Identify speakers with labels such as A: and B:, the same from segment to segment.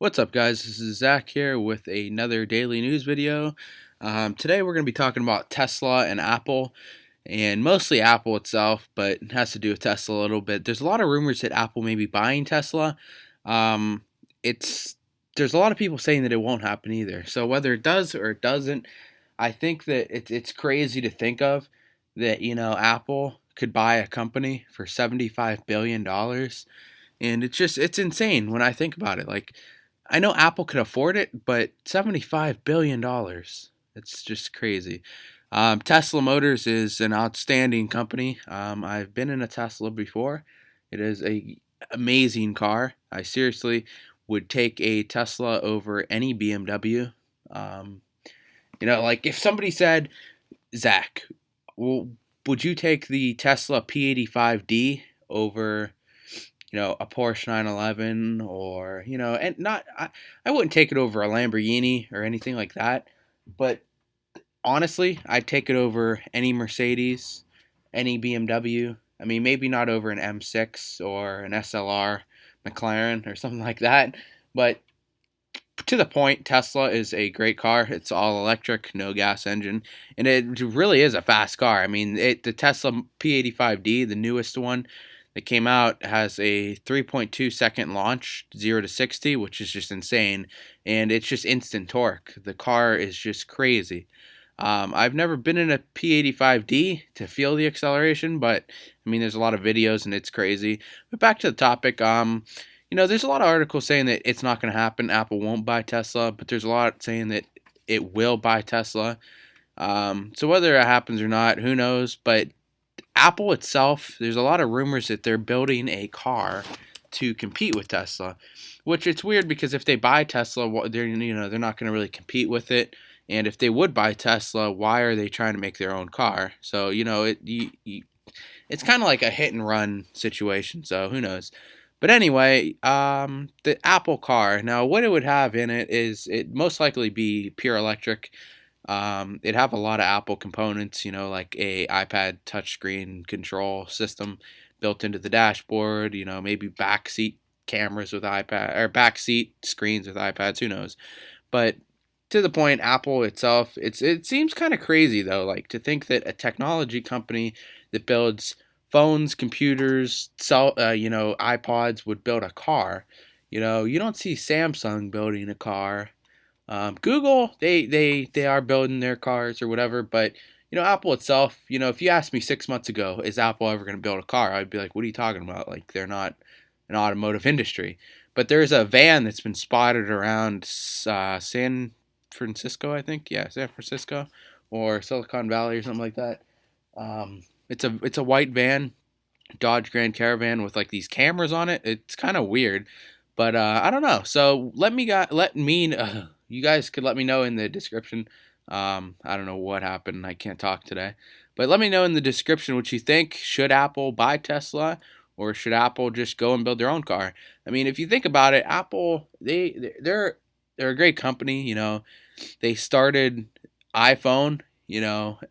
A: What's up, guys? This is Zach here with another daily news video. Today, we're going to be talking about Tesla and Apple, and mostly Apple itself, but it has to do with Tesla a little bit. There's a lot of rumors that Apple may be buying Tesla. Um, it's there's a lot of people saying that it won't happen either. So whether it does or it doesn't, I think that it's crazy to think of that Apple could buy a company for $75 billion, and it's insane when I think about it. Like, I know Apple could afford it, but $75 billion. It's just crazy. Tesla Motors is an outstanding company. I've been in a Tesla before. It is a amazing car. I seriously would take a Tesla over any BMW. Um, like if somebody said, Zach, well, would you take the Tesla P85D over a Porsche 911, or and not I wouldn't take it over a Lamborghini or anything like that, but honestly, I'd take it over any Mercedes, any BMW. I mean, maybe not over an M6 or an SLR McLaren or something like that, but to the point, Tesla is a great car. It's all electric, no gas engine, and it really is a fast car. I mean, the Tesla P85D, the newest one that came out, has a 3.2-second launch, 0 to 60, which is just insane, and it's just instant torque. The car is just crazy. I've never been in a P85D to feel the acceleration, but I mean, there's a lot of videos and it's crazy. But back to the topic. There's a lot of articles saying that it's not going to happen. Apple won't buy Tesla, but there's a lot saying that it will buy Tesla. So whether it happens or not, who knows? But Apple itself, there's a lot of rumors that they're building a car to compete with Tesla, which it's weird because if they buy Tesla, they're not going to really compete with it. And if they would buy Tesla, why are they trying to make their own car? So it's kind of like a hit and run situation. So who knows? But anyway, the Apple car. Now, what it would have in it is it most likely be pure electric. It'd have a lot of Apple components, like a iPad touchscreen control system built into the dashboard. Maybe backseat cameras with iPad, or backseat screens with iPads. Who knows? But to the point, Apple itself, it seems kind of crazy though, like to think that a technology company that builds phones, computers, iPods would build a car. You don't see Samsung building a car. Google, they are building their cars or whatever, but Apple itself, if you asked me 6 months ago, is Apple ever going to build a car? I'd be like, what are you talking about? Like, they're not an automotive industry. But there's a van that's been spotted around San Francisco, I think. Yeah, San Francisco or Silicon Valley or something like that. It's a white van, Dodge Grand Caravan with like these cameras on it. It's kind of weird, but I don't know. So you guys could let me know in the description. I don't know what happened. I can't talk today, but let me know in the description what you think. Should Apple buy Tesla, or should Apple just go and build their own car? I mean, if you think about it, Apple they're a great company. They started iPhone.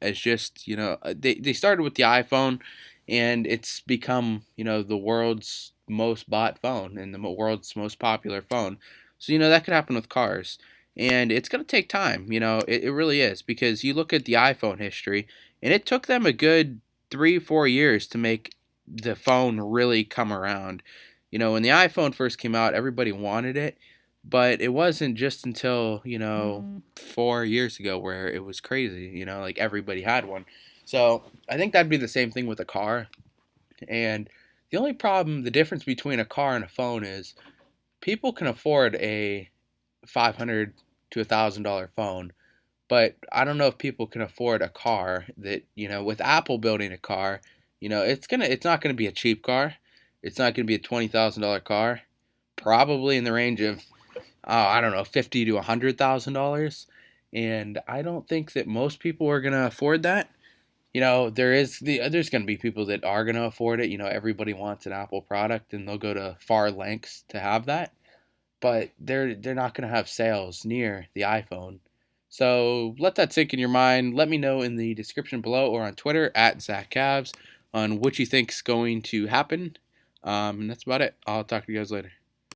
A: As just they started with the iPhone, and it's become the world's most bought phone and the world's most popular phone. So that could happen with cars, and it's going to take time. It really is, because you look at the iPhone history, and it took them a good 3-4 years to make the phone really come around. When the iPhone first came out, everybody wanted it, but it wasn't just until 4 years ago where it was crazy. Like everybody had one. So I think that'd be the same thing with a car. And the difference between a car and a phone is people can afford a $500 to $1,000 phone, but I don't know if people can afford a car that, with Apple building a car, it's not gonna be a cheap car. It's not gonna be a $20,000 car. Probably in the range of, I don't know, $50,000 to $100,000. And I don't think that most people are gonna afford that. There's going to be people that are going to afford it. Everybody wants an Apple product, and they'll go to far lengths to have that. But they're not going to have sales near the iPhone. So let that sink in your mind. Let me know in the description below or on Twitter at ZachCavs on what you think's going to happen. And that's about it. I'll talk to you guys later.